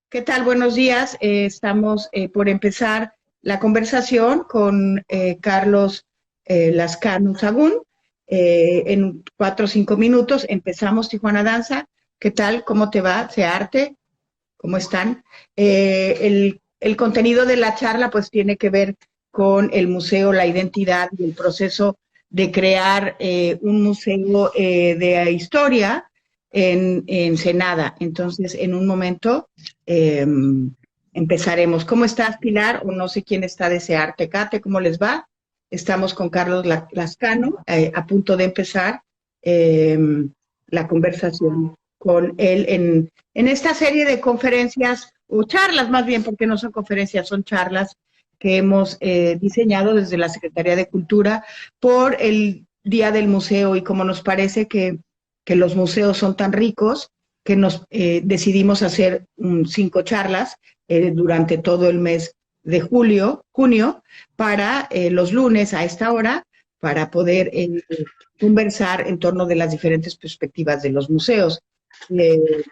¿Qué tal? Buenos días. Estamos por empezar la conversación con Carlos Lascano Sagún. En 4 o 5 minutos empezamos Tijuana Danza. ¿Qué tal? ¿Cómo te va? ¿Arte? ¿Cómo están? El contenido de la charla pues tiene que ver con el museo, la identidad y el proceso de crear un museo de historia en Ensenada. Entonces, en un momento eh, empezaremos. ¿Cómo estás, Pilar? O no sé quién está de ese arte. Cate, ¿cómo les va? Estamos con Carlos Lascano, a punto de empezar eh, la conversación con él en esta serie de conferencias, o charlas más bien, porque no son conferencias, son charlas que hemos diseñado desde la Secretaría de Cultura por el Día del Museo y como nos parece que los museos son tan ricos, que nos decidimos hacer 5 charlas durante todo el mes de junio, para los lunes a esta hora, para poder conversar en torno de las diferentes perspectivas de los museos. Eh,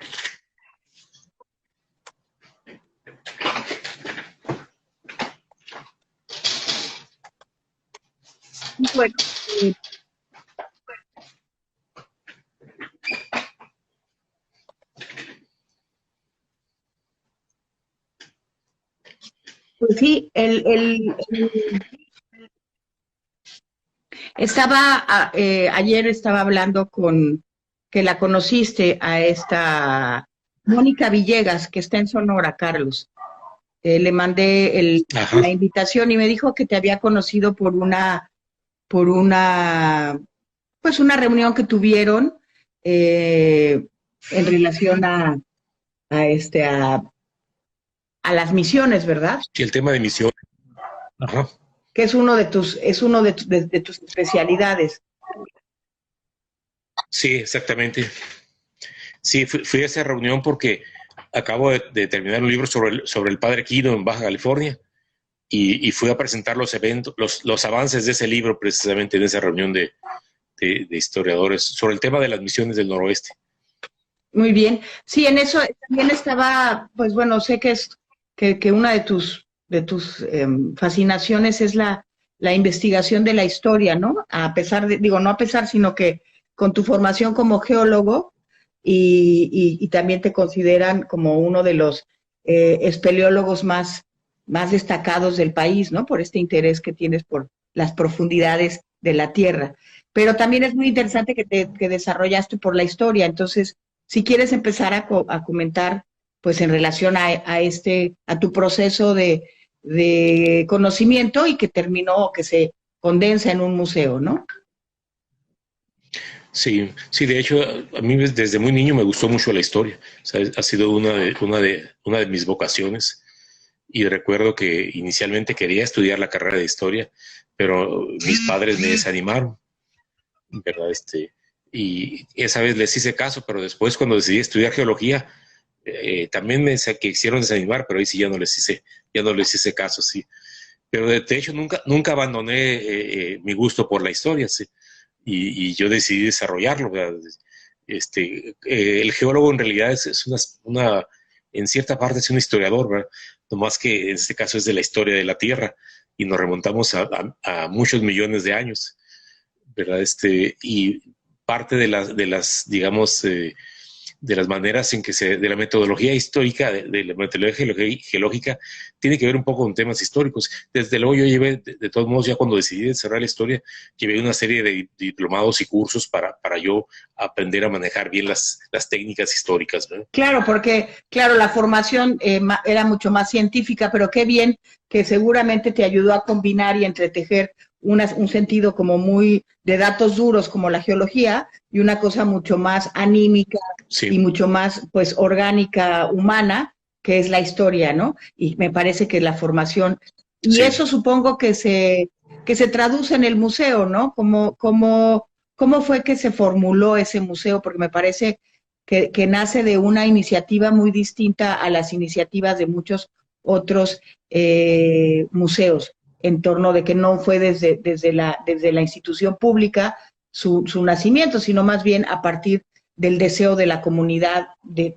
bueno, eh, pues sí, ayer estaba hablando que la conociste a esta Mónica Villegas, que está en Sonora, Carlos. Le mandé la Ajá. invitación y me dijo que te había conocido por una, pues una reunión que tuvieron en relación a las misiones, ¿verdad? Sí, el tema de misión. Ajá. Que es uno de tus especialidades. Sí, exactamente. Sí, fui a esa reunión porque acabo de terminar un libro sobre el padre Quino en Baja California y fui a presentar los eventos, los avances de ese libro precisamente en esa reunión de historiadores sobre el tema de las misiones del noroeste. Muy bien. Sí, en eso también estaba, pues bueno, sé que una de tus fascinaciones es la investigación de la historia, ¿no? A pesar de, digo, no a pesar, sino que con tu formación como geólogo y también te consideran como uno de los espeleólogos más destacados del país, ¿no? Por este interés que tienes por las profundidades de la Tierra. Pero también es muy interesante que desarrollaste por la historia. Entonces, si quieres empezar a comentar, pues en relación a tu proceso de conocimiento y que terminó, que se condensa en un museo, ¿no? Sí, sí, de hecho, a mí desde muy niño me gustó mucho la historia. O sea, ha sido una de mis vocaciones. Y recuerdo que inicialmente quería estudiar la carrera de historia, pero mis padres me desanimaron, ¿verdad? Y esa vez les hice caso, pero después cuando decidí estudiar geología, también me quisieron desanimar, pero ahí sí ya no les hice caso, sí. Pero de hecho nunca abandoné mi gusto por la historia, sí. Y yo decidí desarrollarlo, ¿verdad? El geólogo en realidad es en cierta parte es un historiador, ¿verdad? Nomás que en este caso es de la historia de la Tierra y nos remontamos a muchos millones de años, ¿verdad? Y parte de las digamos, de las maneras en que de la metodología histórica, de la metodología geológica, tiene que ver un poco con temas históricos. Desde luego yo llevé, de todos modos, ya cuando decidí cerrar la historia, llevé una serie de diplomados y cursos para yo aprender a manejar bien las técnicas históricas, ¿no? Claro, porque, claro, la formación era mucho más científica, pero qué bien que seguramente te ayudó a combinar y entretejer un sentido como muy de datos duros como la geología y una cosa mucho más anímica y Sí, mucho más, pues, orgánica, humana, que es la historia, ¿no? Y me parece que la formación, y sí. eso supongo que se traduce en el museo, ¿no? ¿Cómo fue que se formuló ese museo? Porque me parece que nace de una iniciativa muy distinta a las iniciativas de muchos otros museos, en torno de que no fue desde la institución pública su nacimiento, sino más bien a partir del deseo de la comunidad de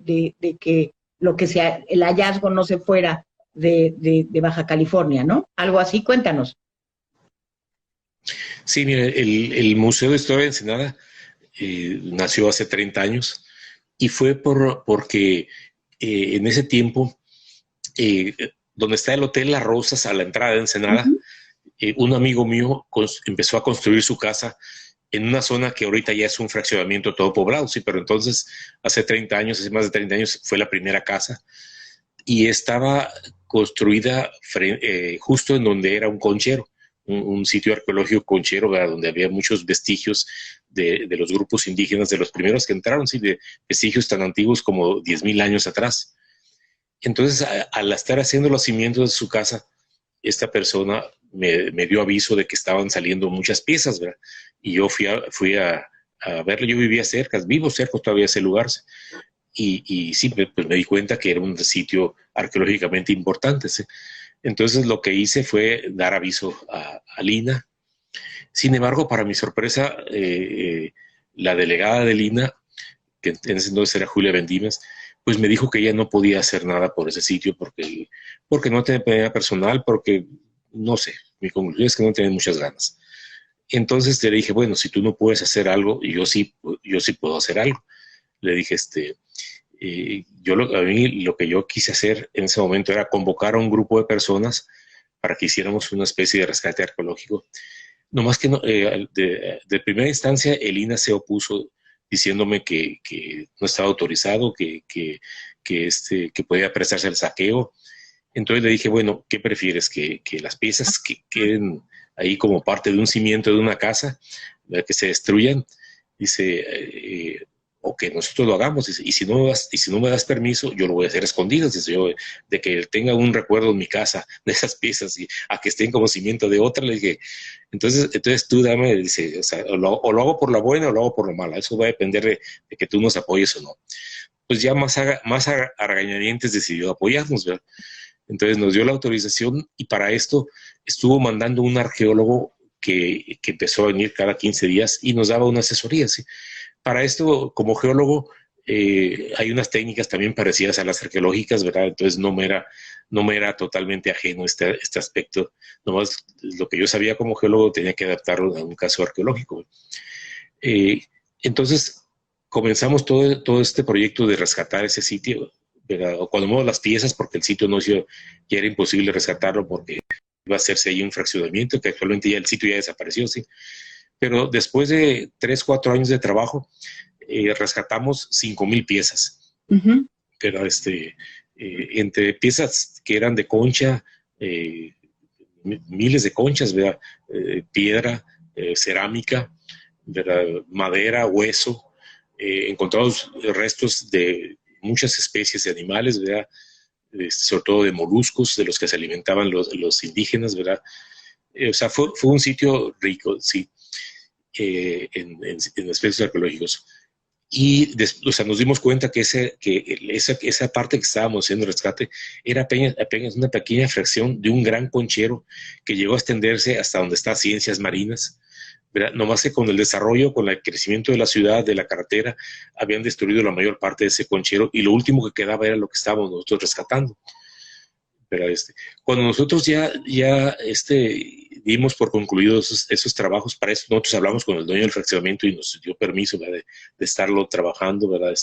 que el hallazgo no se fuera de Baja California, ¿no? Algo así, cuéntanos. Sí, mire, el Museo de Historia de Ensenada nació hace 30 años y fue porque en ese tiempo, donde está el Hotel Las Rosas a la entrada de Ensenada, un amigo mío empezó a construir su casa en una zona que ahorita ya es un fraccionamiento todo poblado, sí, pero entonces hace 30 años, hace más de 30 años, fue la primera casa y estaba construida justo en donde era un conchero, un sitio arqueológico conchero, ¿verdad? Donde había muchos vestigios de los grupos indígenas, de los primeros que entraron, sí, de vestigios tan antiguos como 10,000 años atrás. Entonces, al estar haciendo los cimientos de su casa, esta persona me dio aviso de que estaban saliendo muchas piezas, ¿verdad? Y yo fui a verlo. Yo vivía cerca, vivo cerca todavía de ese lugar, y sí, pues me di cuenta que era un sitio arqueológicamente importante, ¿sí? Entonces lo que hice fue dar aviso a Lina. Sin embargo, para mi sorpresa, la delegada de Lina, que en ese entonces era Julia Bendimes, pues me dijo que ella no podía hacer nada por ese sitio porque no tenía personal, porque no sé, mi conclusión es que no tenía muchas ganas. Entonces le dije, bueno, si tú no puedes hacer algo, yo sí puedo hacer algo. Le dije, a mí lo que yo quise hacer en ese momento era convocar a un grupo de personas para que hiciéramos una especie de rescate arqueológico. No más que no, de primera instancia, el INAH se opuso diciéndome que no estaba autorizado, que podía prestarse al saqueo. Entonces le dije, bueno, ¿qué prefieres? ¿Que las piezas que queden ahí como parte de un cimiento de una casa, que se destruyan? Dice, o que nosotros lo hagamos, y si no me das permiso, yo lo voy a hacer escondidas, dice yo, de que tenga un recuerdo en mi casa de esas piezas y a que estén como cimiento de otra. Le dije, entonces tú dame, dice, o sea, o lo hago por la buena o lo hago por la mala, eso va a depender de que tú nos apoyes o no. Pues ya más a regañadientes decidió apoyarnos, ¿verdad? Entonces nos dio la autorización y para esto estuvo mandando un arqueólogo que empezó a venir cada 15 días y nos daba una asesoría, ¿sí? Para esto, como geólogo, hay unas técnicas también parecidas a las arqueológicas, ¿verdad? Entonces no me era totalmente ajeno este aspecto. Nomás lo que yo sabía como geólogo tenía que adaptarlo a un caso arqueológico. Entonces comenzamos todo este proyecto de rescatar ese sitio, ¿verdad? Cuando muevo las piezas, porque el sitio ya era imposible rescatarlo porque iba a hacerse ahí un fraccionamiento, que actualmente ya el sitio ya desapareció, ¿sí? Pero después de 3, 4 años de trabajo, rescatamos 5,000 piezas. Pero entre piezas que eran de concha, miles de conchas, ¿verdad? Piedra, cerámica, ¿verdad? Madera, hueso, encontrados restos de muchas especies de animales, ¿verdad? Sobre todo de moluscos, de los que se alimentaban los indígenas, ¿verdad? O sea, fue un sitio rico, sí. En aspectos arqueológicos. Y o sea, nos dimos cuenta que esa parte que estábamos haciendo el rescate era apenas una pequeña fracción de un gran conchero que llegó a extenderse hasta donde está Ciencias Marinas, ¿verdad? No más que con el desarrollo, con el crecimiento de la ciudad, de la carretera, habían destruido la mayor parte de ese conchero y lo último que quedaba era lo que estábamos nosotros rescatando. Pero cuando nosotros ya dimos por concluidos esos trabajos, para eso nosotros hablamos con el dueño del fraccionamiento y nos dio permiso, ¿verdad? De estarlo trabajando, ¿verdad?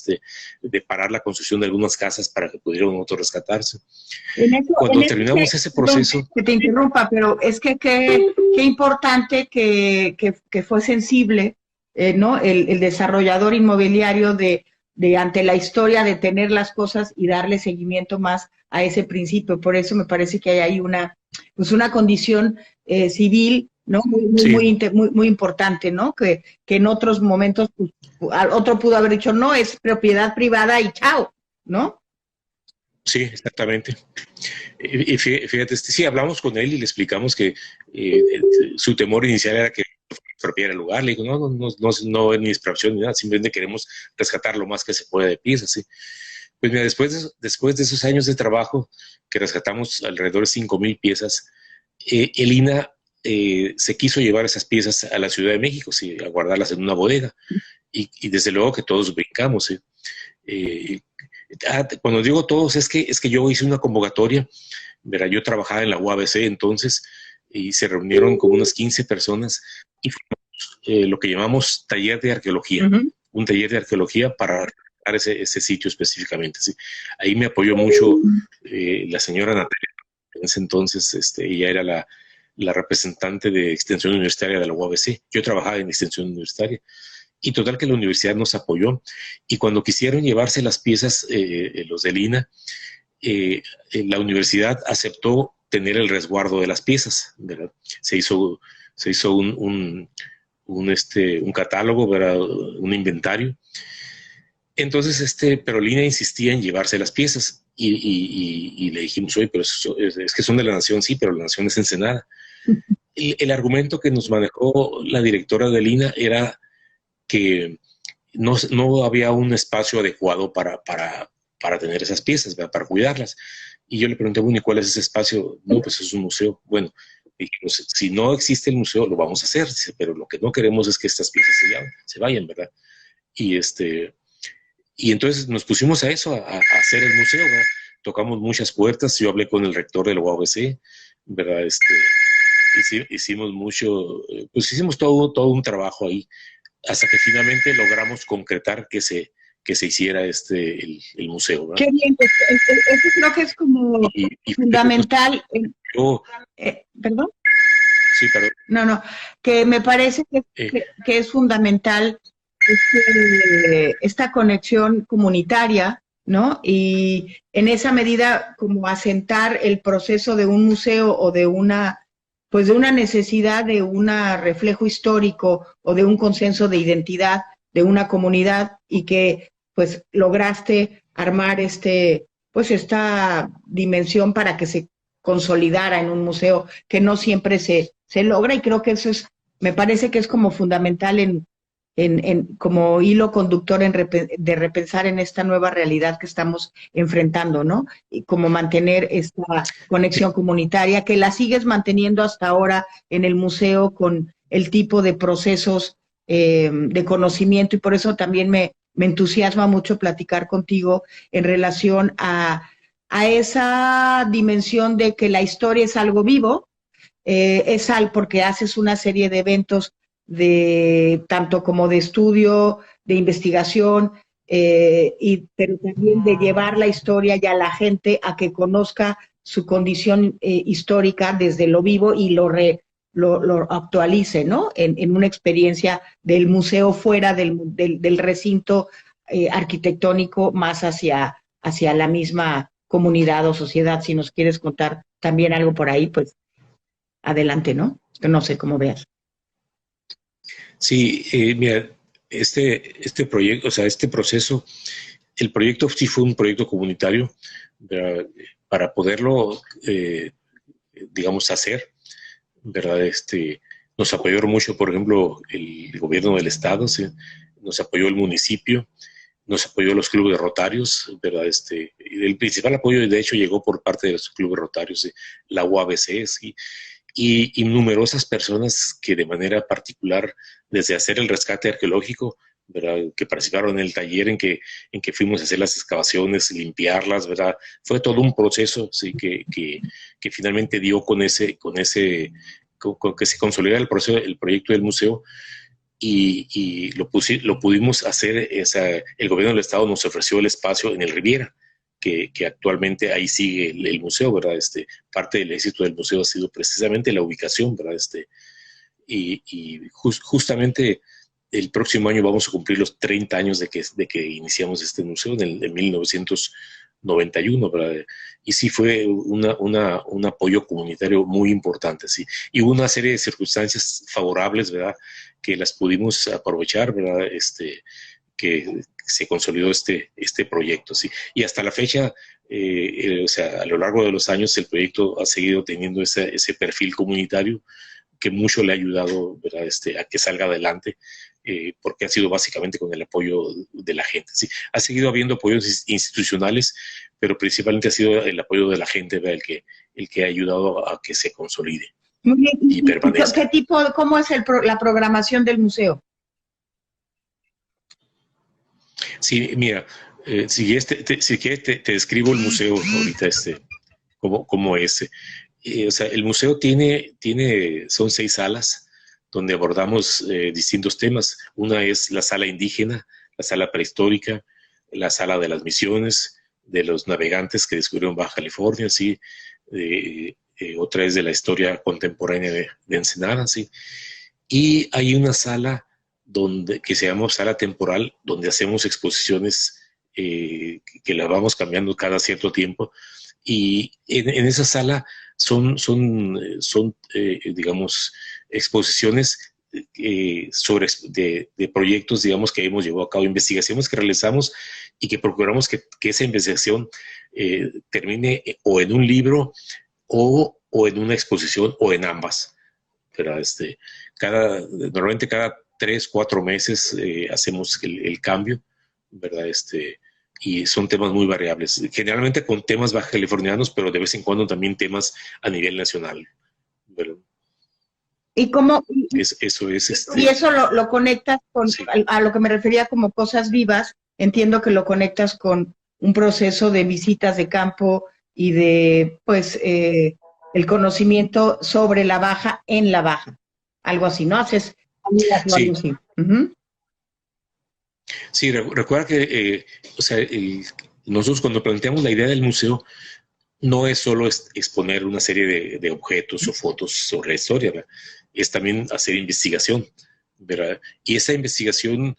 De parar la construcción de algunas casas para que pudieran rescatarse. Cuando terminamos ese proceso... Que te interrumpa, pero es que qué importante que fue sensible, ¿no? El desarrollador inmobiliario de ante la historia de tener las cosas y darle seguimiento más a ese principio. Por eso me parece que hay ahí una condición civil, ¿no? Muy importante, ¿no? Que en otros momentos pues, otro pudo haber dicho, no, es propiedad privada y chao, ¿no? Sí, exactamente. Y fíjate, sí, hablamos con él y le explicamos que su temor inicial era que expropiara el lugar. Le digo, no es ni expropiación ni nada, simplemente queremos rescatar lo más que se pueda de piezas, ¿sí? Pues mira, después de esos años de trabajo, que rescatamos alrededor de 5,000 piezas, el INAH se quiso llevar esas piezas a la Ciudad de México, ¿sí? A guardarlas en una bodega. Y desde luego que todos brincamos, ¿sí? Cuando digo todos, es que yo hice una convocatoria, verá, yo trabajaba en la UABC entonces, y se reunieron como unas 15 personas, y fue lo que llamamos taller de arqueología, un taller de arqueología para ese sitio específicamente. ¿Sí? Ahí me apoyó mucho la señora Natalia. En ese entonces, ella era la representante de Extensión Universitaria de la UABC. Yo trabajaba en Extensión Universitaria. Y total que la universidad nos apoyó. Y cuando quisieron llevarse las piezas, los de Lina, la universidad aceptó tener el resguardo de las piezas, ¿verdad? Se hizo un catálogo, ¿verdad? Un inventario. Entonces, pero Lina insistía en llevarse las piezas y le dijimos, oye, pero es que son de la Nación, sí, pero la Nación es Ensenada. El argumento que nos manejó la directora de Lina era que no había un espacio adecuado para tener esas piezas, ¿verdad? Para cuidarlas. Y yo le pregunté, bueno, ¿y cuál es ese espacio? No, pues es un museo. Bueno, dijimos, si no existe el museo, lo vamos a hacer, pero lo que no queremos es que estas piezas se vayan, ¿verdad? Y entonces nos pusimos a eso, a hacer el museo, ¿verdad? Tocamos muchas puertas, yo hablé con el rector de la UABC, ¿verdad? Hicimos mucho, pues hicimos todo un trabajo ahí, hasta que finalmente logramos concretar que se hiciera el museo, ¿verdad? Qué bien, eso creo que es como fundamental. ¿Perdón? Sí, perdón. No, que me parece que es fundamental esta conexión comunitaria, ¿no? Y en esa medida como asentar el proceso de un museo o de una necesidad de un reflejo histórico o de un consenso de identidad de una comunidad, y que pues lograste armar esta dimensión para que se consolidara en un museo, que no siempre se logra, y creo que eso me parece que es como fundamental como hilo conductor de repensar en esta nueva realidad que estamos enfrentando, ¿no? Y como mantener esta conexión comunitaria, que la sigues manteniendo hasta ahora en el museo con el tipo de procesos de conocimiento, y por eso también me entusiasma mucho platicar contigo en relación a esa dimensión de que la historia es algo vivo, porque haces una serie de eventos tanto como de estudio, de investigación, pero también de llevar la historia y a la gente a que conozca su condición histórica desde lo vivo y lo actualice, ¿no? En una experiencia del museo fuera del recinto arquitectónico, más hacia la misma comunidad o sociedad. Si nos quieres contar también algo por ahí, pues adelante, ¿no? No sé cómo veas. Sí, mira, este proyecto, o sea, este proceso, el proyecto sí fue un proyecto comunitario para poderlo, digamos, hacer, ¿verdad? Nos apoyó mucho, por ejemplo, el gobierno del estado, ¿sí? Nos apoyó el municipio, nos apoyó los clubes rotarios, ¿verdad? El principal apoyo, de hecho, llegó por parte de los clubes rotarios, ¿sí? La UABC, ¿sí? Y numerosas personas que de manera particular, desde hacer el rescate arqueológico, ¿verdad? Que participaron en el taller en que fuimos a hacer las excavaciones, limpiarlas, ¿verdad? Fue todo un proceso, ¿sí? que finalmente dio con que se consolidara el proyecto del museo, y lo pudimos hacer. El gobierno del estado nos ofreció el espacio en el Riviera, que actualmente ahí sigue el museo, ¿verdad? Parte del éxito del museo ha sido precisamente la ubicación, ¿verdad? Justamente el próximo año vamos a cumplir los 30 años de que iniciamos este museo, en 1991, ¿verdad? Y sí fue un apoyo comunitario muy importante, sí. Y hubo una serie de circunstancias favorables, ¿verdad? Que las pudimos aprovechar, ¿verdad? Que se consolidó este proyecto, ¿sí? Y hasta la fecha, o sea, a lo largo de los años, el proyecto ha seguido teniendo ese perfil comunitario que mucho le ha ayudado, ¿verdad? A que salga adelante, porque ha sido básicamente con el apoyo de la gente, ¿sí? Ha seguido habiendo apoyos institucionales, pero principalmente ha sido el apoyo de la gente, ¿verdad? El que ha ayudado a que se consolide. Muy bien. Y permanezca. ¿Cómo es la programación del museo? Sí, mira, Si quieres te describo el museo ahorita, como es. O sea, el museo son 6 salas donde abordamos distintos temas. Una es la sala indígena, la sala prehistórica, la sala de las misiones, de los navegantes que descubrieron Baja California, ¿sí? Otra es de la historia contemporánea de Ensenada, ¿sí? Y hay una sala que se llama sala temporal, donde hacemos exposiciones que las vamos cambiando cada cierto tiempo. Y en esa sala son digamos, exposiciones de proyectos, digamos, que hemos llevado a cabo, investigaciones que realizamos y que procuramos que esa investigación termine o en un libro o en una exposición o en ambas. Pero normalmente cada 3, 4 meses hacemos el cambio, ¿verdad? Y son temas muy variables, generalmente con temas baja californianos, pero de vez en cuando también temas a nivel nacional, ¿verdad? ¿Y cómo? Eso es. Y eso lo conectas con, sí, a lo que me refería como cosas vivas. Entiendo que lo conectas con un proceso de visitas de campo y de, pues, el conocimiento sobre la Baja en la Baja. Algo así, ¿no? Haces sí. Algo así. Uh-huh. Sí, recuerda que, o sea, nosotros cuando planteamos la idea del museo, no es solo exponer una serie de objetos o fotos sobre la historia, ¿verdad? Es también hacer investigación, ¿verdad? Y esa investigación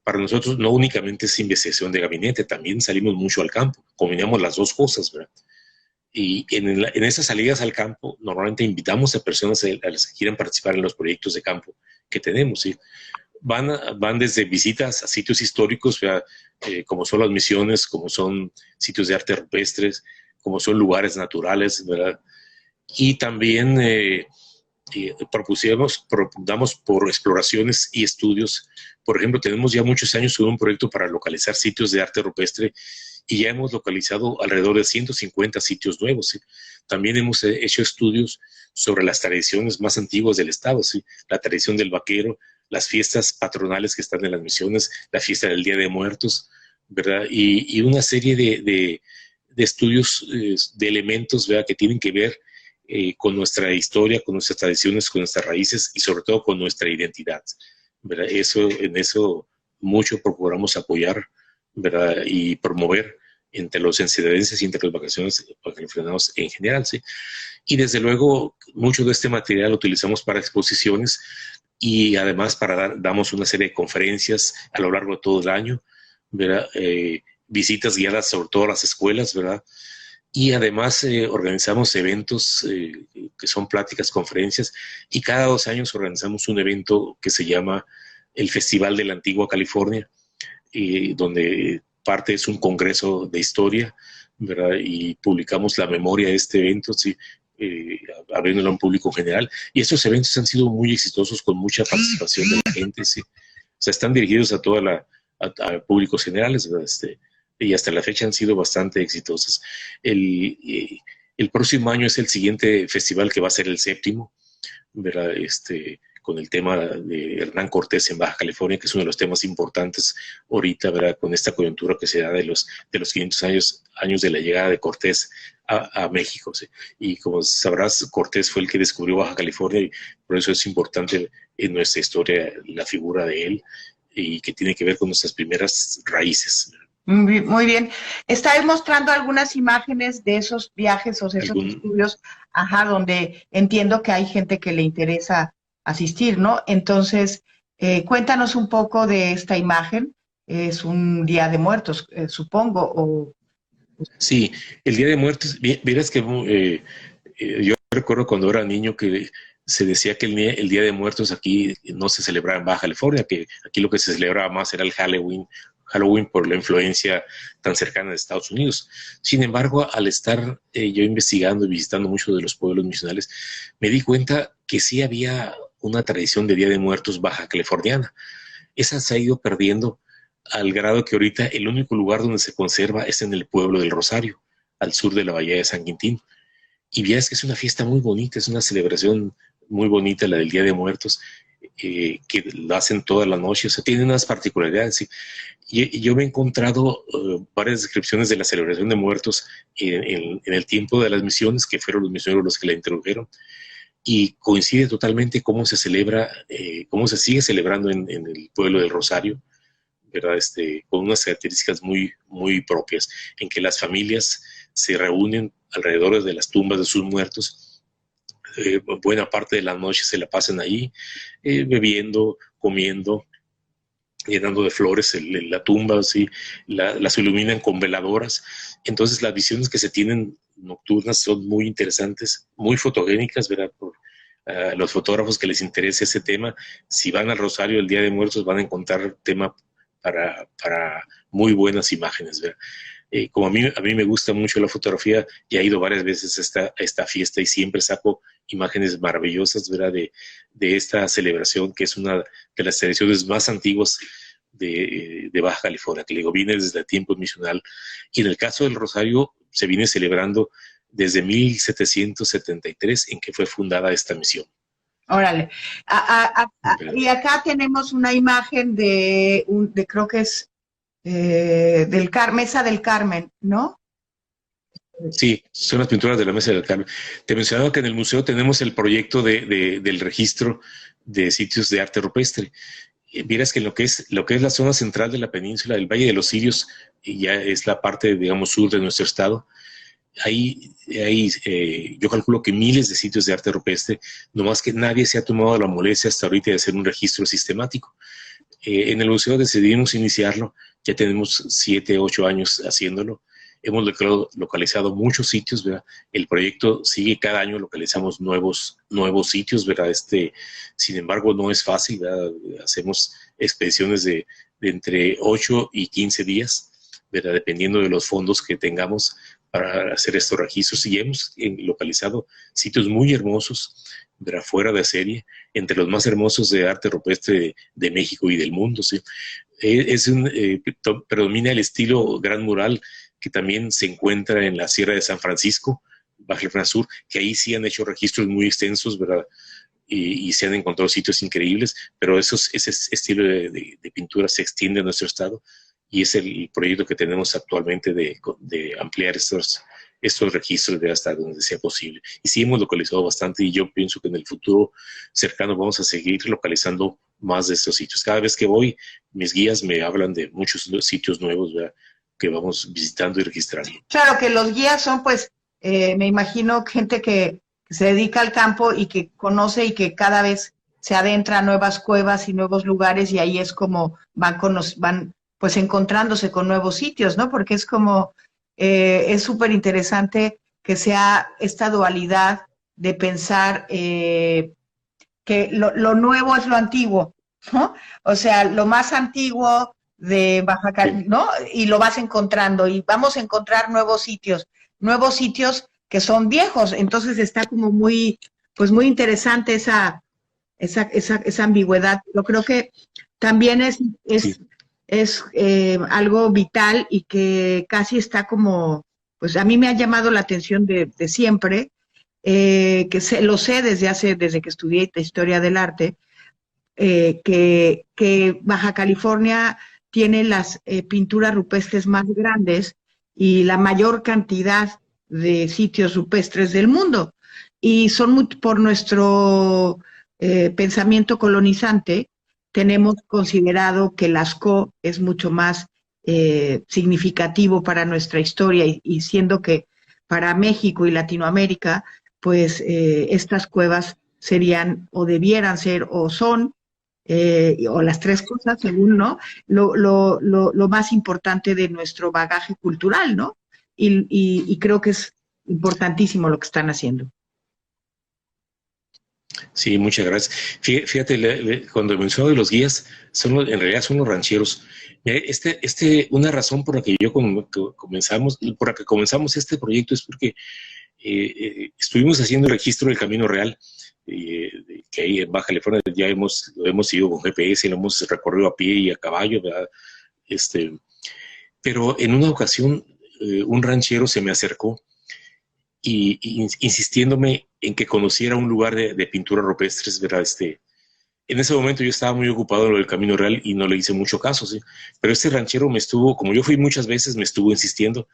para nosotros no únicamente es investigación de gabinete, también salimos mucho al campo, combinamos las dos cosas, ¿verdad? Y en esas salidas al campo normalmente invitamos a personas a las que quieran participar en los proyectos de campo que tenemos, ¿sí? Van desde visitas a sitios históricos, como son las misiones, como son sitios de arte rupestres, como son lugares naturales, ¿verdad? Y también propugamos por exploraciones y estudios. Por ejemplo, tenemos ya muchos años con un proyecto para localizar sitios de arte rupestre y ya hemos localizado alrededor de 150 sitios nuevos, ¿sí? También hemos hecho estudios sobre las tradiciones más antiguas del estado, ¿sí? La tradición del vaquero, las fiestas patronales que están en las misiones, la fiesta del Día de Muertos, ¿verdad? Y una serie de estudios de elementos, ¿verdad?, que tienen que ver con nuestra historia, con nuestras tradiciones, con nuestras raíces y sobre todo con nuestra identidad, ¿verdad? En eso mucho procuramos apoyar, ¿verdad?, y promover entre los ensenadenses y entre los vacaciones en general, ¿sí? Y desde luego mucho de este material lo utilizamos para exposiciones y además damos una serie de conferencias a lo largo de todo el año, ¿verdad? Visitas guiadas sobre todo a las escuelas, ¿verdad? Y además organizamos eventos que son pláticas, conferencias, y cada 2 años organizamos un evento que se llama el Festival de la Antigua California, donde parte es un congreso de historia, ¿verdad? Y publicamos la memoria de este evento, ¿sí? Abriéndolo a un público general. Y estos eventos han sido muy exitosos con mucha participación de la gente, ¿sí? O sea, están dirigidos a públicos generales, ¿verdad? Y hasta la fecha han sido bastante exitosas. El próximo año es el siguiente festival, que va a ser el 7º, ¿verdad? Con el tema de Hernán Cortés en Baja California, que es uno de los temas importantes ahorita, ¿verdad?, con esta coyuntura que se da de los 500 años de la llegada de Cortés a México, ¿sí? Y como sabrás, Cortés fue el que descubrió Baja California, y por eso es importante en nuestra historia la figura de él, y que tiene que ver con nuestras primeras raíces. Muy bien. Estáis mostrando algunas imágenes de esos viajes o de esos estudios, donde entiendo que hay gente que le interesa asistir, ¿no? Entonces, cuéntanos un poco de esta imagen. Es un Día de Muertos, supongo. Sí, el Día de Muertos, verás que yo recuerdo cuando era niño que se decía que el Día de Muertos aquí no se celebraba en Baja California, que aquí lo que se celebraba más era el Halloween por la influencia tan cercana de Estados Unidos. Sin embargo, al estar yo investigando y visitando muchos de los pueblos misionales, me di cuenta que sí había una tradición de Día de Muertos baja californiana. Esa se ha ido perdiendo al grado que ahorita el único lugar donde se conserva es en el pueblo del Rosario, al sur de la bahía de San Quintín. Y vieras que es una fiesta muy bonita, es una celebración muy bonita la del Día de Muertos, que lo hacen toda la noche, o sea, tiene unas particularidades, ¿sí? Y yo me he encontrado varias descripciones de la celebración de muertos en el tiempo de las misiones, que fueron los misioneros los que la introdujeron, y coincide totalmente cómo se celebra, cómo se sigue celebrando en el pueblo del Rosario, ¿verdad? Con unas características muy, muy propias, en que las familias se reúnen alrededor de las tumbas de sus muertos. Buena parte de la noche se la pasan ahí, bebiendo, comiendo, llenando de flores la tumba, ¿sí? Las iluminan con veladoras. Entonces las visiones que se tienen nocturnas son muy interesantes, muy fotogénicas, ¿verdad? Por los fotógrafos que les interese ese tema, si van al Rosario el Día de Muertos van a encontrar tema para muy buenas imágenes, ¿verdad? Como a mí me gusta mucho la fotografía, y he ido varias veces a esta fiesta y siempre saco imágenes maravillosas, ¿verdad? De esta celebración, que es una de las tradiciones más antiguas de Baja California, que le digo, viene desde el tiempo misional. Y en el caso del Rosario, se viene celebrando desde 1773, en que fue fundada esta misión. Órale. Y acá tenemos una imagen creo que es Mesa del Carmen, ¿no? Sí, son las pinturas de la Mesa del Carmen. Te mencionaba que en el museo tenemos el proyecto del registro de sitios de arte rupestre. Vieras que lo que es la zona central de la península, el Valle de los Cirios, ya es la parte, digamos, sur de nuestro estado. Ahí yo calculo que miles de sitios de arte rupestre, nomás que nadie se ha tomado la molestia hasta ahorita de hacer un registro sistemático. En el museo decidimos iniciarlo, ya tenemos 7, 8 años haciéndolo. Hemos localizado muchos sitios, ¿verdad? El proyecto sigue cada año, localizamos nuevos sitios, ¿verdad? Sin embargo, no es fácil, ¿verdad? Hacemos expediciones de entre 8 y 15 días, ¿verdad? Dependiendo de los fondos que tengamos para hacer estos registros. Y hemos localizado sitios muy hermosos, ¿verdad? Fuera de serie, entre los más hermosos de arte rupestre de México y del mundo, ¿sí? Predomina el estilo gran mural, que también se encuentra en la Sierra de San Francisco, Baja California Sur, que ahí sí han hecho registros muy extensos, ¿verdad? Y se han encontrado sitios increíbles, pero ese estilo de pintura se extiende a nuestro estado, y es el proyecto que tenemos actualmente de ampliar estos registros de hasta donde sea posible. Y sí hemos localizado bastante, y yo pienso que en el futuro cercano vamos a seguir localizando más de estos sitios. Cada vez que voy, mis guías me hablan de muchos sitios nuevos, ¿verdad?, que vamos visitando y registrando. Claro que los guías son, pues, me imagino, gente que se dedica al campo y que conoce y que cada vez se adentra a nuevas cuevas y nuevos lugares, y ahí es como van pues encontrándose con nuevos sitios, ¿no? Porque es como, es súper interesante que sea esta dualidad de pensar que lo nuevo es lo antiguo, ¿no? O sea, lo más antiguo de Baja California, ¿no? Y lo vas encontrando, y vamos a encontrar nuevos sitios que son viejos. Entonces está como muy, pues muy interesante esa ambigüedad. Yo creo que también es algo vital, y que casi está como, pues a mí me ha llamado la atención de siempre, lo sé desde que estudié Historia del Arte, que Baja California tiene las pinturas rupestres más grandes y la mayor cantidad de sitios rupestres del mundo. Y son por nuestro pensamiento colonizante, tenemos considerado que Lascaux es mucho más significativo para nuestra historia, y siendo que para México y Latinoamérica, pues estas cuevas serían, o debieran ser, o son, o las tres cosas, según, ¿no?, lo más importante de nuestro bagaje cultural, ¿no? Y creo que es importantísimo lo que están haciendo. Sí, muchas gracias. Fíjate, cuando menciono de los guías, en realidad son los rancheros. Una razón por la que comenzamos este proyecto es porque estuvimos haciendo el registro del Camino Real, que ahí en Baja California ya lo hemos ido con GPS y lo hemos recorrido a pie y a caballo, ¿verdad? Pero en una ocasión un ranchero se me acercó y insistiéndome en que conociera un lugar de pinturas rupestres, ¿verdad? En ese momento yo estaba muy ocupado en lo del Camino Real y no le hice mucho caso, ¿sí? Pero este ranchero me estuvo, como yo fui muchas veces, me estuvo insistiendo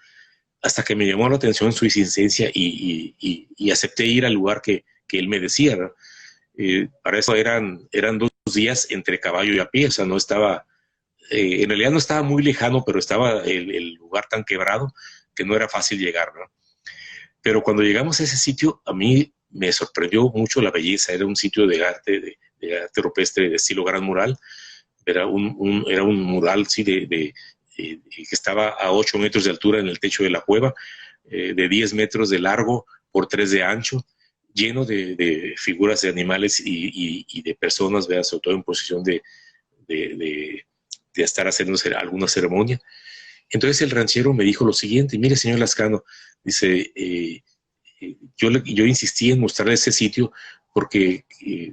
hasta que me llamó la atención su insistencia y acepté ir al lugar que él me decía, ¿no? Para eso eran 2 días entre caballo y a pie, o sea, no estaba, en realidad no estaba muy lejano, pero estaba el lugar tan quebrado que no era fácil llegar, ¿no? Pero cuando llegamos a ese sitio, a mí me sorprendió mucho la belleza. Era un sitio de arte rupestre de estilo Gran Mural. Era un mural, sí, que estaba a 8 metros de altura en el techo de la cueva, de 10 metros de largo por 3 de ancho, lleno de figuras de animales y de personas, ¿verdad? Sobre todo en posición de estar haciendo alguna ceremonia. Entonces el ranchero me dijo lo siguiente: mire, señor Lascano, dice, yo insistí en mostrarle ese sitio porque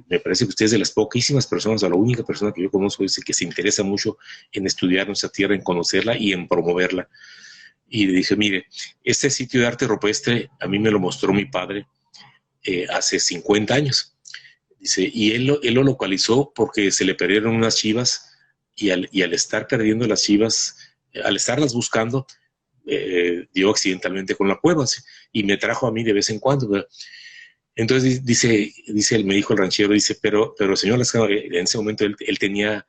me parece que usted es de las poquísimas personas, o la única persona que yo conozco, dice, que se interesa mucho en estudiar nuestra tierra, en conocerla y en promoverla. Y le dije, mire, este sitio de arte rupestre a mí me lo mostró mi padre hace 50 años. Dice, y él lo localizó porque se le perdieron unas chivas y al estar perdiendo las chivas, al estarlas buscando, dio accidentalmente con la cueva, ¿sí? Y me trajo a mí de vez en cuando, ¿verdad? Entonces me dijo el ranchero, dice, pero señor Lascano, en ese momento él tenía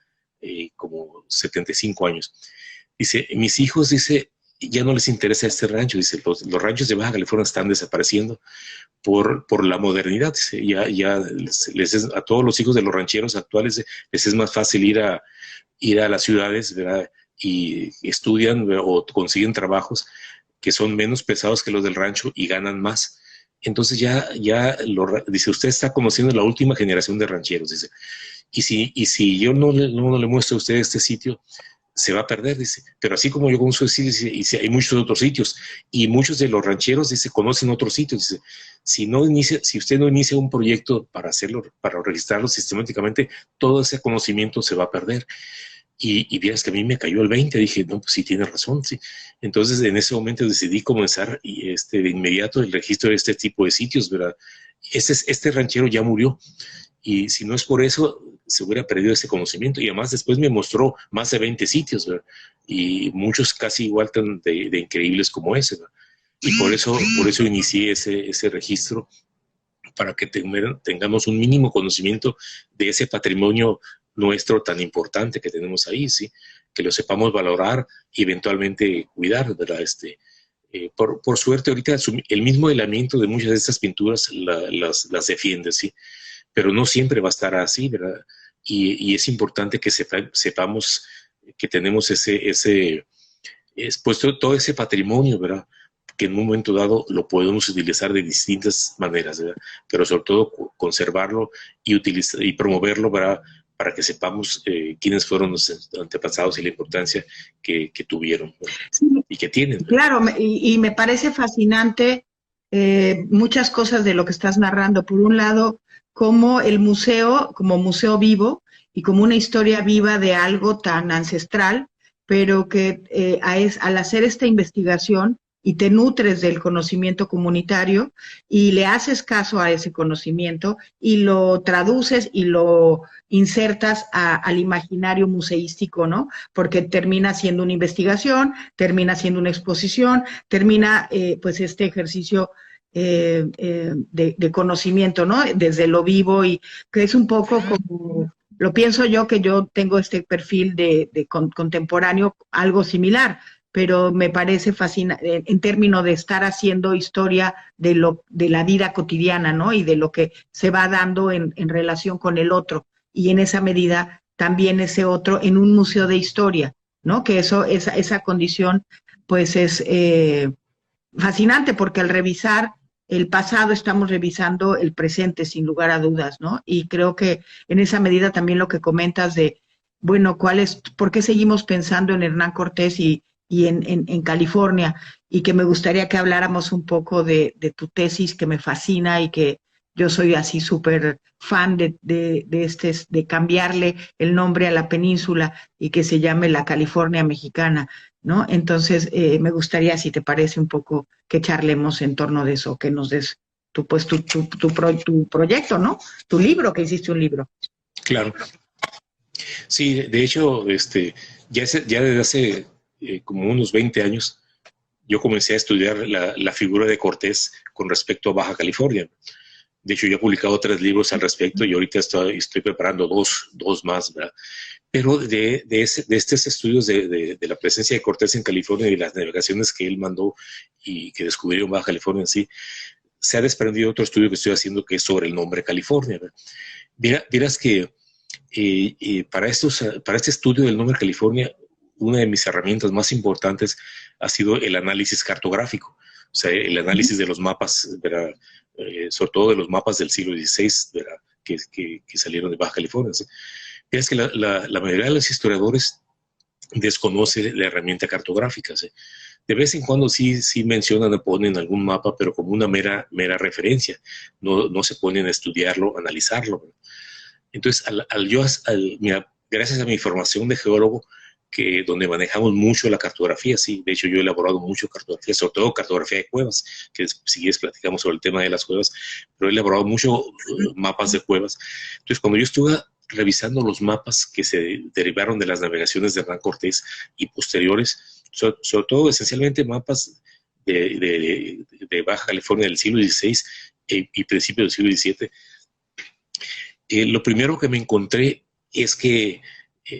como 75 años. Dice, mis hijos, dice, ya no les interesa este rancho, dice, los ranchos de Baja California están desapareciendo por la modernidad, dice, ya a todos los hijos de los rancheros actuales les es más fácil ir a las ciudades, ¿verdad? Y estudian, ¿verdad? O consiguen trabajos que son menos pesados que los del rancho y ganan más. Entonces dice, usted está conociendo la última generación de rancheros, dice, y si yo no le muestro a usted este sitio, se va a perder, dice, pero así como yo conozco ese sitio, dice, hay muchos otros sitios, y muchos de los rancheros, dice, conocen otros sitios, dice, si usted no inicia un proyecto para hacerlo, para registrarlo sistemáticamente, todo ese conocimiento se va a perder. Y vieras que a mí me cayó el 20, dije, no, pues sí, tiene razón, sí. Entonces, en ese momento decidí comenzar de inmediato el registro de este tipo de sitios, ¿verdad? Este ranchero ya murió, y si no es por eso, se hubiera perdido ese conocimiento. Y además después me mostró más de 20 sitios, ¿verdad? Y muchos casi igual tan de increíbles como ese, ¿verdad? Y por eso inicié ese registro, para que tengamos un mínimo conocimiento de ese patrimonio nuestro tan importante que tenemos ahí, ¿sí? Que lo sepamos valorar y eventualmente cuidar, ¿verdad? Por suerte, ahorita el mismo elemento de muchas de estas pinturas las defiende, ¿sí? Pero no siempre va a estar así, ¿verdad? Y es importante que sepamos que tenemos pues todo ese patrimonio, ¿verdad? Que en un momento dado lo podemos utilizar de distintas maneras, ¿verdad? Pero sobre todo conservarlo y promoverlo, ¿verdad? Para que sepamos quiénes fueron los antepasados y la importancia que tuvieron, sí, y que tienen, ¿verdad? Claro, y me parece fascinante muchas cosas de lo que estás narrando. Por un lado, como el museo, como museo vivo y como una historia viva de algo tan ancestral, pero que al hacer esta investigación y te nutres del conocimiento comunitario y le haces caso a ese conocimiento y lo traduces y lo insertas al imaginario museístico, ¿no? Porque termina siendo una investigación, termina siendo una exposición, termina pues este ejercicio de conocimiento, ¿no? Desde lo vivo, y que es un poco como, lo pienso yo, que yo tengo este perfil de contemporáneo, algo similar, pero me parece fascinante en términos de estar haciendo historia de la vida cotidiana, ¿no? Y de lo que se va dando en relación con el otro, y en esa medida también ese otro en un museo de historia, ¿no? Que esa condición pues es fascinante, porque al revisar el pasado estamos revisando el presente, sin lugar a dudas, ¿no? Y creo que en esa medida también lo que comentas de, bueno, ¿por qué seguimos pensando en Hernán Cortés y en California? Y que me gustaría que habláramos un poco de tu tesis, que me fascina y que yo soy así súper fan de cambiarle el nombre a la península y que se llame la California mexicana, ¿no? Entonces, me gustaría, si te parece, un poco que charlemos en torno de eso, que nos des tu proyecto, ¿no? Tu libro, que hiciste un libro. Claro. Sí, de hecho, ya desde hace como unos 20 años, yo comencé a estudiar la figura de Cortés con respecto a Baja California. De hecho, yo he publicado 3 libros al respecto y ahorita estoy preparando dos más, ¿verdad? Pero de estos estudios de la presencia de Cortés en California y las navegaciones que él mandó y que descubrió en Baja California en sí, se ha desprendido otro estudio que estoy haciendo que es sobre el nombre California, ¿verdad? Dirás que para este estudio del nombre California, una de mis herramientas más importantes ha sido el análisis cartográfico, o sea, el análisis de los mapas, ¿verdad? Sobre todo de los mapas del siglo XVI, ¿verdad? Que salieron de Baja California. ¿Sí? Es que la mayoría de los historiadores desconoce la herramienta cartográfica. ¿Sí? De vez en cuando sí mencionan o ponen algún mapa, pero como una mera referencia. No se ponen a estudiarlo, a analizarlo. ¿verdad? Entonces, mira, gracias a mi formación de geólogo, donde manejamos mucho la cartografía, sí, de hecho yo he elaborado mucho cartografía, sobre todo cartografía de cuevas, que si quieres platicamos sobre el tema de las cuevas, pero he elaborado mucho mapas de cuevas. Entonces, cuando yo estuve revisando los mapas que se derivaron de las navegaciones de Hernán Cortés y posteriores, sobre todo esencialmente mapas de Baja California del siglo XVI y principios del siglo XVII, lo primero que me encontré es que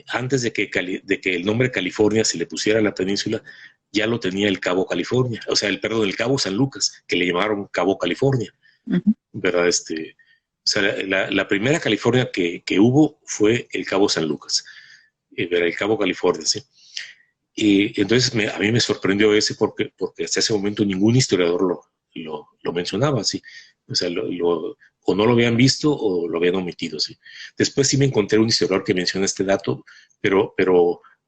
antes de que el nombre California se le pusiera a la península, ya lo tenía el Cabo California, o sea, el Cabo San Lucas, que le llamaron Cabo California, ¿verdad? O sea, la primera California que hubo fue el Cabo San Lucas, el Cabo California, ¿sí? Y entonces a mí me sorprendió ese porque hasta ese momento ningún historiador lo mencionaba, ¿sí? O sea, o no lo habían visto o lo habían omitido, ¿sí? Después sí me encontré un historiador que menciona este dato, pero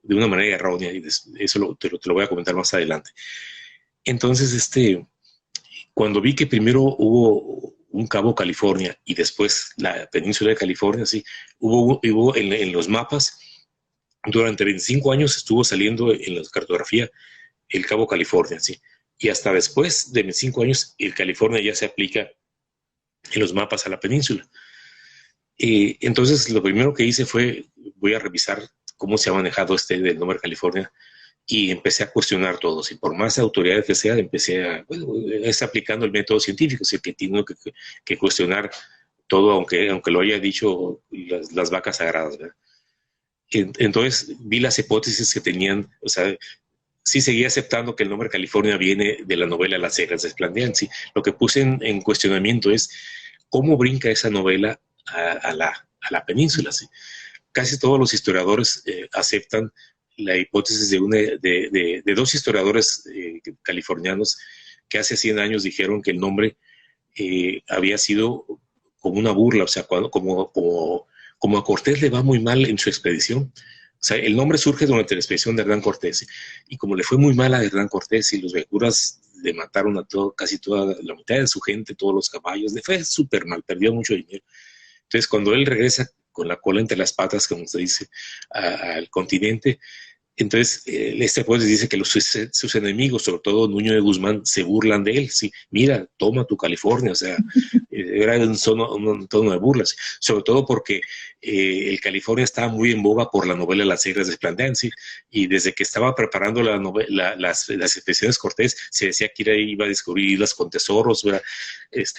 de una manera errónea, y eso te lo voy a comentar más adelante. Entonces, cuando vi que primero hubo un Cabo California y después la península de California, sí, hubo en los mapas, durante 25 años estuvo saliendo en la cartografía el Cabo California, sí, y hasta después de 25 años el California ya se aplica en los mapas a la península. Entonces, lo primero que hice fue, voy a revisar cómo se ha manejado del nombre California y empecé a cuestionar todo. Si por más autoridades que sea, es aplicando el método científico, es que tengo que cuestionar todo, aunque lo haya dicho las vacas sagradas, ¿verdad? Entonces, vi las hipótesis que tenían, o sea, sí seguía aceptando que el nombre California viene de la novela Las Cegas de Esplandián. Sí. Lo que puse en cuestionamiento es cómo brinca esa novela a la península. ¿Sí? Casi todos los historiadores aceptan la hipótesis de 2 historiadores californianos que hace 100 años dijeron que el nombre había sido como una burla, o sea, como a Cortés le va muy mal en su expedición. O sea, el nombre surge durante la expedición de Hernán Cortés, y como le fue muy mal a Hernán Cortés y los vecuras le mataron a casi toda la mitad de su gente, todos los caballos, le fue súper mal, perdió mucho dinero. Entonces, cuando él regresa con la cola entre las patas, como se dice, al continente, entonces este juez dice que sus enemigos, sobre todo Nuño de Guzmán, se burlan de él. ¿sí? Mira, toma tu California, o sea, era un tono de burlas, sobre todo porque el California estaba muy en boga por la novela Las Cegas de Esplandián, ¿sí? Y desde que estaba preparando las expediciones Cortés, se decía que iba a descubrir islas con tesoros, ¿verdad?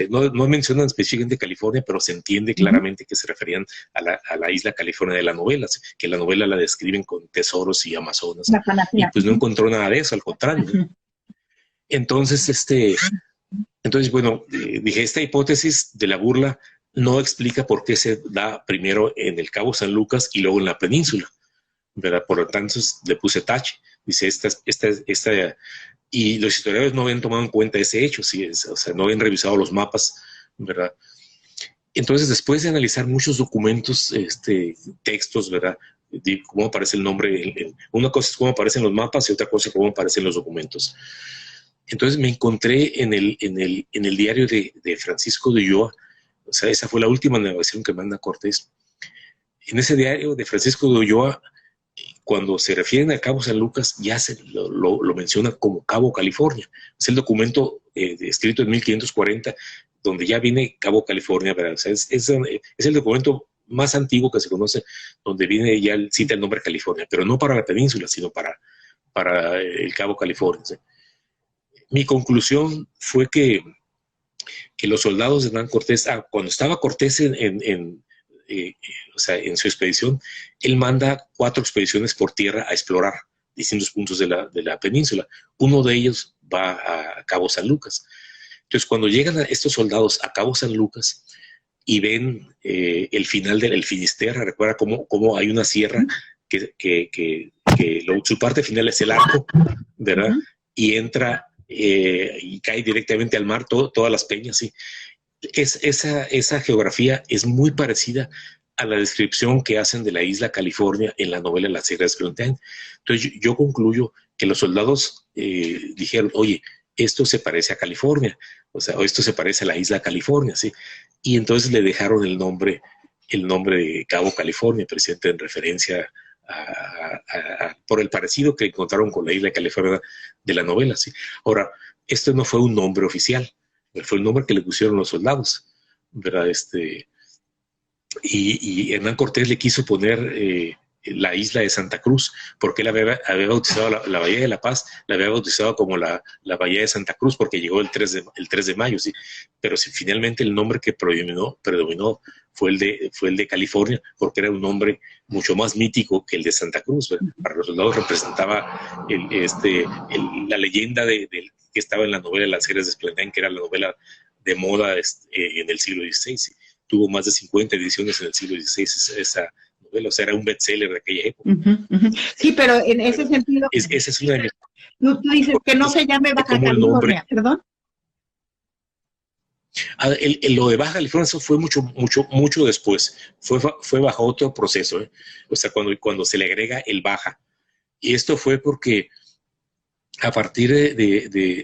No mencionan específicamente California, pero se entiende claramente que se referían a la isla California de la novela, ¿sí? Que la novela la describen con tesoros y amazonas, y pues no encontró nada de eso, al contrario. Entonces, bueno, dije, esta hipótesis de la burla no explica por qué se da primero en el Cabo San Lucas y luego en la península, ¿verdad? Por lo tanto, le puse tache. Dice, y los historiadores no habían tomado en cuenta ese hecho, ¿sí? O sea, no habían revisado los mapas, ¿verdad? Entonces, después de analizar muchos documentos, textos, ¿verdad? De cómo aparece el nombre, una cosa es cómo aparecen los mapas y otra cosa es cómo aparecen los documentos. Entonces me encontré en el diario de Francisco de Ulloa, o sea, esa fue la última navegación que manda Cortés. En ese diario de Francisco de Ulloa, cuando se refieren al Cabo San Lucas, ya lo menciona como Cabo California. Es el documento escrito en 1540, donde ya viene Cabo California, ¿verdad? O sea, es el documento más antiguo que se conoce, donde viene ya cita el nombre California, pero no para la península, sino para el Cabo California. ¿Sí? Mi conclusión fue que los soldados de Hernán Cortés, cuando estaba Cortés o sea, en su expedición, él manda 4 expediciones por tierra a explorar distintos puntos de la península. Uno de ellos va a Cabo San Lucas. Entonces, cuando llegan estos soldados a Cabo San Lucas y ven el final del Finisterre, recuerda cómo hay una sierra que su parte final es el arco, ¿verdad? Y entra y cae directamente al mar, todas las peñas, ¿sí? Esa geografía es muy parecida a la descripción que hacen de la isla California en la novela La Sierra de Esclontaine. Entonces yo concluyo que los soldados dijeron, oye, esto se parece a California, o sea, esto se parece a la isla California, ¿sí? Y entonces le dejaron el nombre de Cabo California, precisamente en referencia por el parecido que encontraron con la isla California de la novela, ¿sí? Ahora, esto no fue un nombre oficial, fue el nombre que le pusieron los soldados, ¿verdad? Y Hernán Cortés le quiso poner la isla de Santa Cruz, porque él había bautizado la Bahía de la Paz, la había bautizado como la Bahía de Santa Cruz, porque llegó el 3 de mayo, ¿sí? Pero finalmente el nombre que predominó fue el de California, porque era un nombre mucho más mítico que el de Santa Cruz, ¿verdad? Para los soldados representaba la leyenda que estaba en la novela Las Sierras de Esclontaine, que era la novela de moda en el siglo XVI, ¿sí? Tuvo más de 50 ediciones en el siglo XVI esa novela, o sea, era un bestseller de aquella época. Sí, pero en ese sentido, esa es una de mis... tú dices que no se llame Baja California, ¿perdón? Lo de Baja California eso fue mucho después, fue bajo otro proceso, ¿eh? O sea, cuando se le agrega el Baja. Y esto fue porque a partir del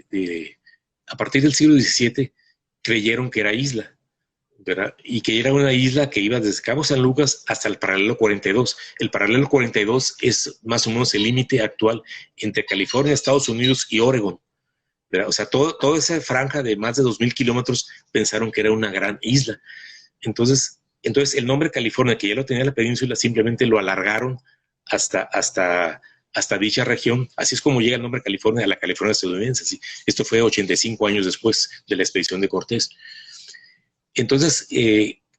siglo XVII creyeron que era isla, ¿verdad? Y que era una isla que iba desde Cabo San Lucas hasta el paralelo 42. El paralelo 42 es más o menos el límite actual entre California, Estados Unidos y Oregon, ¿verdad? O sea, toda esa franja de más de 2,000 kilómetros pensaron que era una gran isla. Entonces el nombre California, que ya lo tenía la península, simplemente lo alargaron hasta dicha región. Así es como llega el nombre California a la California estadounidense, ¿sí? Esto fue 85 años después de la expedición de Cortés. Entonces,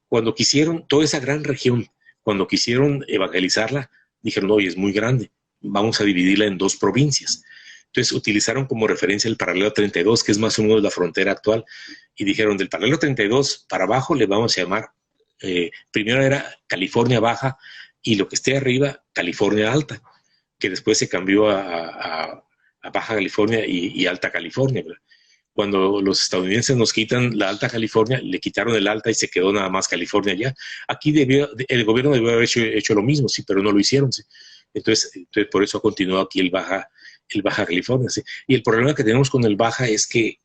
cuando quisieron, toda esa gran región, cuando quisieron evangelizarla, dijeron, oye, es muy grande, vamos a dividirla en 2 provincias. Entonces, utilizaron como referencia el paralelo 32, que es más o menos la frontera actual, y dijeron, del paralelo 32 para abajo le vamos a llamar, primero era California Baja, y lo que esté arriba, California Alta, que después se cambió a Baja California y Alta California, ¿verdad? Cuando los estadounidenses nos quitan la Alta California, le quitaron el Alta y se quedó nada más California ya. Aquí el gobierno debió haber hecho lo mismo, sí, pero no lo hicieron, sí. Entonces por eso continuó aquí el Baja California, sí. Y el problema que tenemos con el Baja es que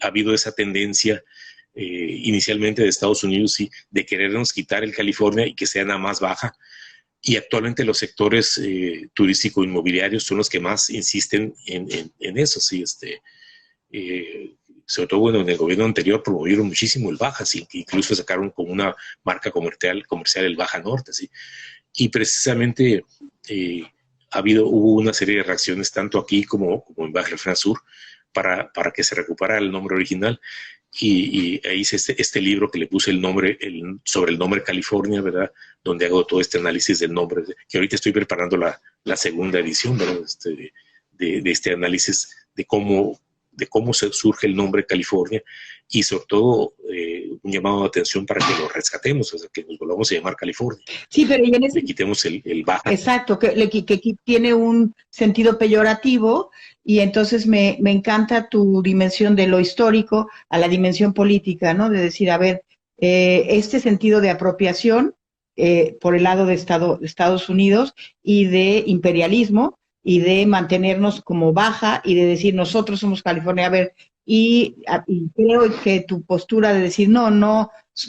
ha habido esa tendencia inicialmente de Estados Unidos, sí, de querernos quitar el California y que sea nada más Baja. Y actualmente los sectores turístico-inmobiliarios son los que más insisten en eso, sí, sobre todo, bueno, en el gobierno anterior promovieron muchísimo el Baja, ¿sí? Que incluso sacaron como una marca comercial el Baja Norte, ¿sí? Y precisamente hubo una serie de reacciones tanto aquí como en Baja California Sur para que se recuperara el nombre original, y ahí hice este libro que le puse sobre el nombre California, ¿verdad? Donde hago todo este análisis del nombre, que ahorita estoy preparando la segunda edición, ¿verdad? De este análisis de cómo surge el nombre California, y sobre todo un llamado de atención para que lo rescatemos, o sea, que nos volvamos a llamar California. Sí, pero y en ese... Le quitemos el Baja. Exacto, que tiene un sentido peyorativo, y entonces me encanta tu dimensión de lo histórico a la dimensión política, ¿no? De decir, a ver, este sentido de apropiación por el lado de Estados Unidos y de imperialismo, y de mantenernos como Baja y de decir nosotros somos California. A ver, y creo que tu postura de decir no,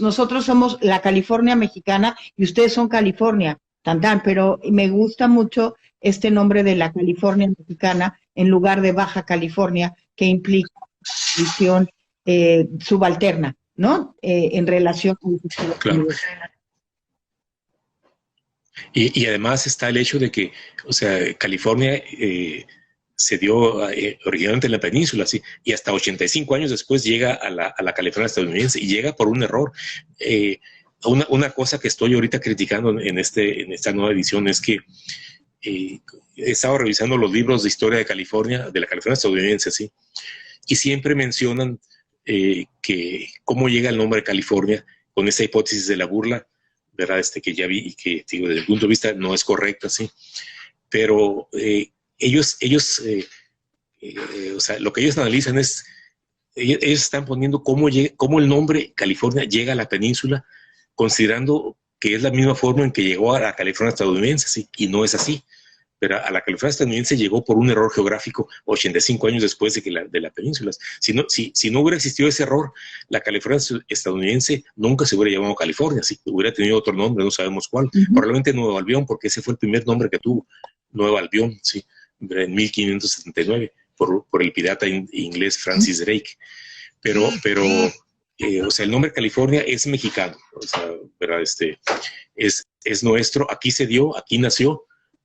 nosotros somos la California mexicana y ustedes son California, pero me gusta mucho este nombre de la California mexicana en lugar de Baja California, que implica visión subalterna, ¿no? En relación con los Estados Unidos. Y además está el hecho de que, o sea, California se dio originalmente en la península, ¿sí? Y hasta 85 años después llega a la California estadounidense y llega por un error. Una cosa que estoy ahorita criticando en esta nueva edición es que he estado revisando los libros de historia de California, de la California estadounidense, ¿sí? Y siempre mencionan que cómo llega el nombre de California con esa hipótesis de la burla, ¿verdad? Que ya vi y que, digo, desde el punto de vista no es correcta, ¿sí? Pero ellos o sea, lo que ellos analizan es, ellos están poniendo cómo el nombre California llega a la península, considerando que es la misma forma en que llegó a la California estadounidense, ¿sí? Y no es así. Pero a la California estadounidense llegó por un error geográfico 85 años después de la península. Si no hubiera existido ese error, la California estadounidense nunca se hubiera llamado California, ¿sí? Hubiera tenido otro nombre, no sabemos cuál. Probablemente Nueva Albión, porque ese fue el primer nombre que tuvo, Nueva Albión, ¿sí? En 1579, por el pirata inglés Francis Drake. Pero o sea, el nombre California es mexicano, o sea, ¿verdad? Es nuestro, aquí se dio, aquí nació,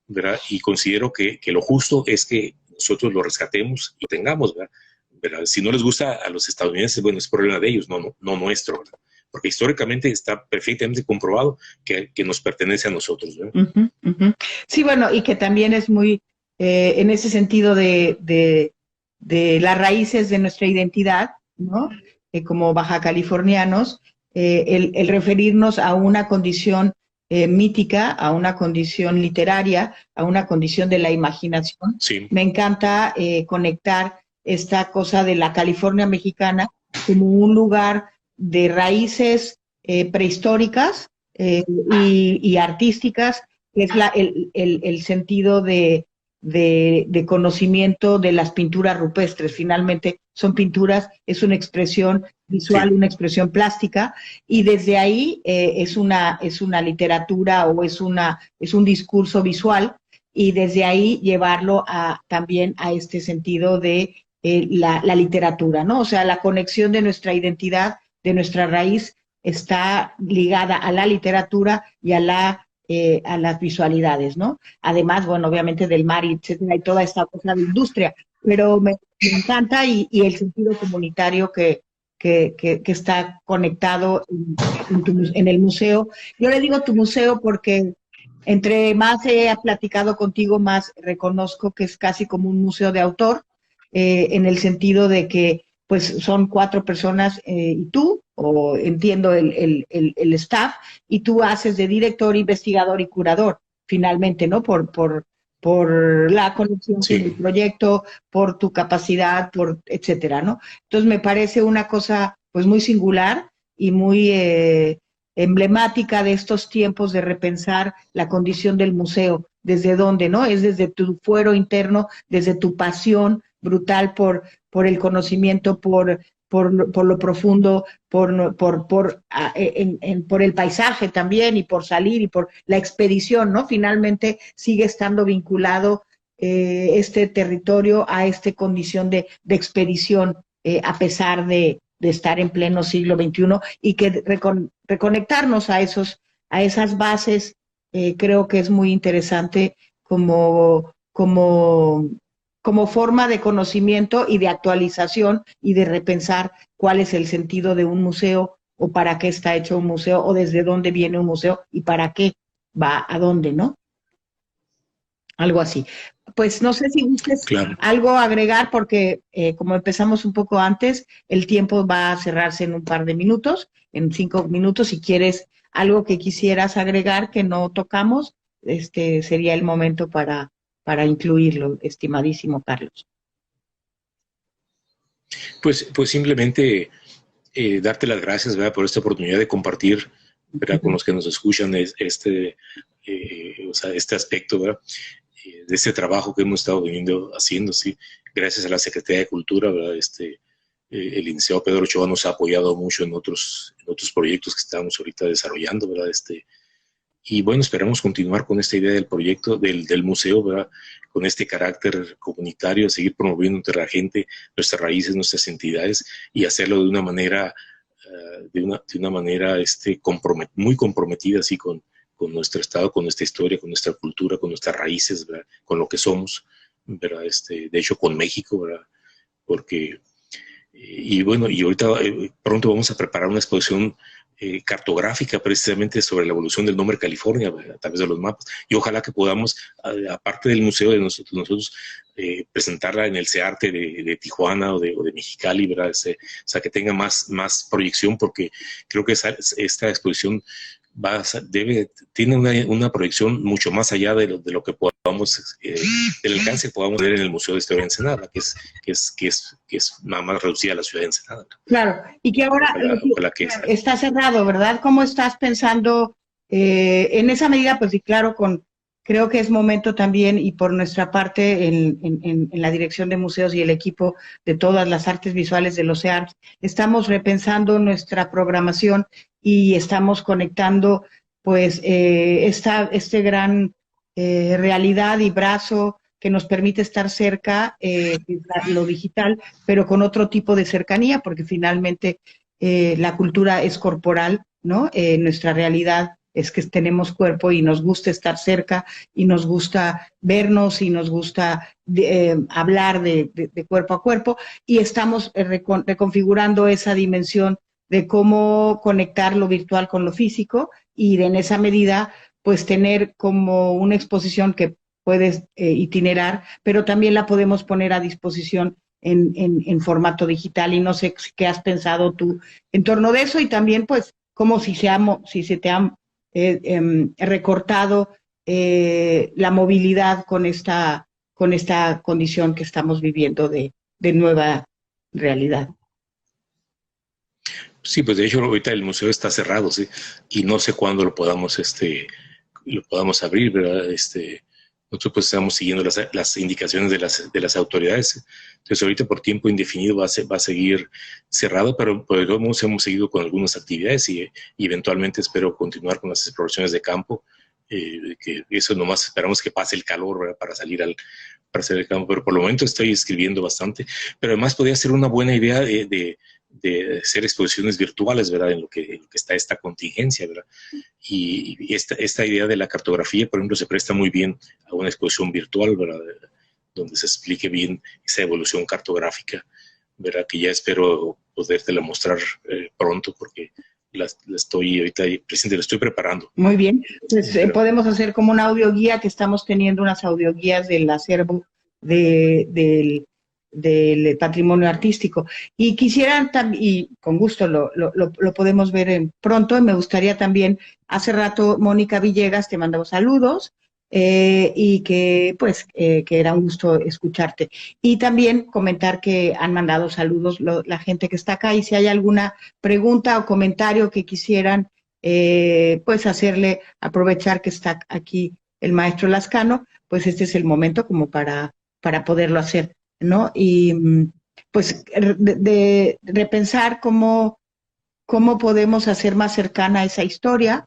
¿verdad? Y considero que lo justo es que nosotros lo rescatemos y lo tengamos, ¿verdad? Si no les gusta a los estadounidenses, bueno, es problema de ellos, no nuestro, ¿verdad? Porque históricamente está perfectamente comprobado que nos pertenece a nosotros, ¿verdad? Sí, bueno, y que también es muy, en ese sentido de las raíces de nuestra identidad, ¿no? Como baja californianos, el referirnos a una condición mítica, a una condición literaria, a una condición de la imaginación. Sí. Me encanta conectar esta cosa de la California mexicana como un lugar de raíces prehistóricas y artísticas, que es el sentido de conocimiento de las pinturas rupestres. Finalmente son pinturas, es una expresión visual, sí, una expresión plástica, y desde ahí es una literatura o es un discurso visual, y desde ahí llevarlo también a este sentido de la literatura, ¿no? O sea, la conexión de nuestra identidad, de nuestra raíz, está ligada a la literatura y a las visualidades, ¿no? Además, bueno, obviamente del mar, y etcétera, y toda esta cosa de industria, pero me encanta y el sentido comunitario que está conectado en el museo. Yo le digo tu museo porque entre más he platicado contigo, más reconozco que es casi como un museo de autor, en el sentido de que pues son 4 personas y tú, o entiendo el staff, y tú haces de director, investigador y curador, finalmente, ¿no? Por la conexión, sí, con el proyecto, por tu capacidad, etcétera, ¿no? Entonces me parece una cosa pues muy singular y muy emblemática de estos tiempos de repensar la condición del museo. ¿Desde dónde, no? Es desde tu fuero interno, desde tu pasión brutal por el conocimiento, por lo profundo, por el paisaje también, y por salir, y por la expedición, ¿no? Finalmente sigue estando vinculado este territorio a esta condición de expedición, a pesar de estar en pleno siglo XXI, y que reconectarnos a esas bases, creo que es muy interesante como forma de conocimiento y de actualización y de repensar cuál es el sentido de un museo, o para qué está hecho un museo, o desde dónde viene un museo y para qué va a dónde, ¿no? Algo así. Pues no sé si gustes, claro, algo agregar, porque como empezamos un poco antes, el tiempo va a cerrarse en un par de minutos, en 5 minutos. Si quieres algo que quisieras agregar que no tocamos, sería el momento para incluirlo, estimadísimo Carlos. Pues simplemente darte las gracias, ¿verdad?, por esta oportunidad de compartir, ¿verdad?, con los que nos escuchan este aspecto, ¿verdad?, de este trabajo que hemos estado viniendo haciendo, sí, gracias a la Secretaría de Cultura, ¿verdad? El licenciado Pedro Ochoa nos ha apoyado mucho en otros proyectos que estamos ahorita desarrollando, ¿verdad? Y bueno, esperamos continuar con esta idea del proyecto del museo, ¿verdad?, con este carácter comunitario, seguir promoviendo entre la gente nuestras raíces, nuestras entidades, y hacerlo de una manera, muy comprometida, así, con con nuestro estado, con nuestra historia, con nuestra cultura, con nuestras raíces, ¿verdad? Con lo que somos, ¿verdad? De hecho, con México, ¿verdad? Porque, y bueno, y ahorita pronto vamos a preparar una exposición cartográfica precisamente sobre la evolución del nombre California, ¿verdad? A través de los mapas. Y ojalá que podamos, aparte del museo de nosotros presentarla en el CEARTE de Tijuana o de Mexicali, ¿verdad? O sea, que tenga más proyección, porque creo que esta exposición tiene una proyección mucho más allá de lo que podamos, del alcance que podamos ver en el Museo de Historia de Ensenada, que es nada más reducida a la ciudad de Ensenada. Claro, y que ahora ojalá que está cerrado, ¿verdad? ¿Cómo estás pensando en esa medida? Pues sí, claro, creo que es momento también, y por nuestra parte en la dirección de museos y el equipo de todas las artes visuales de los CEARTs, estamos repensando nuestra programación y estamos conectando pues este gran realidad y brazo que nos permite estar cerca, lo digital, pero con otro tipo de cercanía, porque finalmente la cultura es corporal, ¿no? Nuestra realidad es que tenemos cuerpo y nos gusta estar cerca y nos gusta vernos y nos gusta hablar de cuerpo a cuerpo, y estamos reconfigurando esa dimensión de cómo conectar lo virtual con lo físico, y en esa medida pues tener como una exposición que puedes itinerar, pero también la podemos poner a disposición en formato digital, y no sé qué has pensado tú en torno de eso, y también pues como si se te ha recortado la movilidad con esta condición que estamos viviendo de nueva realidad. Sí, pues de hecho ahorita el museo está cerrado, sí, y no sé cuándo lo podamos abrir, ¿verdad? Nosotros pues estamos siguiendo las indicaciones de las autoridades. Entonces ahorita por tiempo indefinido va a seguir cerrado, pero por lo menos hemos seguido con algunas actividades y eventualmente espero continuar con las exploraciones de campo, que eso nomás esperamos que pase el calor, ¿verdad? Para salir al campo, pero por el momento estoy escribiendo bastante, pero además podría ser una buena idea de hacer exposiciones virtuales, ¿verdad? En lo que está esta contingencia, ¿verdad? Y esta idea de la cartografía, por ejemplo, se presta muy bien a una exposición virtual, ¿verdad? Donde se explique bien esa evolución cartográfica, ¿verdad? Que ya espero podértela mostrar pronto, porque la estoy ahorita presente, la estoy preparando. Muy bien, pues podemos hacer como una audioguía, que estamos teniendo unas audioguías del acervo del patrimonio artístico. Y quisieran, y con gusto lo podemos ver pronto, y me gustaría también, hace rato Mónica Villegas te mandó saludos, y que pues que era un gusto escucharte. Y también comentar que han mandado saludos la gente que está acá, y si hay alguna pregunta o comentario que quisieran pues hacerle, aprovechar que está aquí el maestro Lascano, pues este es el momento como para poderlo hacer, ¿no? Y pues de repensar cómo podemos hacer más cercana esa historia,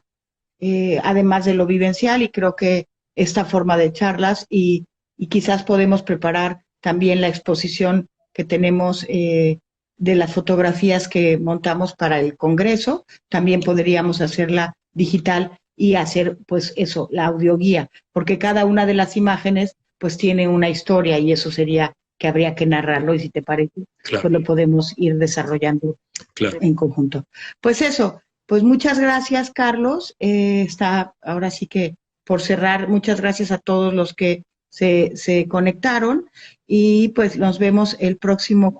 además de lo vivencial, y creo que esta forma de charlas, y quizás podemos preparar también la exposición que tenemos de las fotografías que montamos para el Congreso. También podríamos hacerla digital y hacer pues eso, la audioguía, porque cada una de las imágenes pues tiene una historia, y eso sería que habría que narrarlo, y si te parece, claro, pues lo podemos ir desarrollando, claro, en conjunto. Pues eso, pues muchas gracias, Carlos. Está ahora sí que por cerrar, muchas gracias a todos los que se conectaron, y pues nos vemos el próximo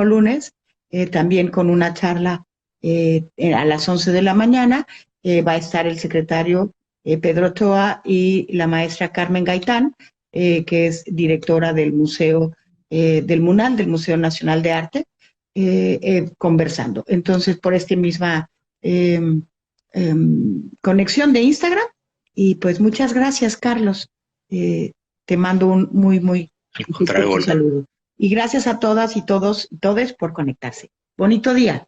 lunes, también con una charla a las 11 de la mañana. Va a estar el secretario Pedro Ochoa y la maestra Carmen Gaitán, que es directora del Museo del MUNAL, del Museo Nacional de Arte, conversando. Entonces, por esta misma conexión de Instagram, y pues muchas gracias, Carlos. Te mando un muy saludo. Y gracias a todas y todos por conectarse. Bonito día.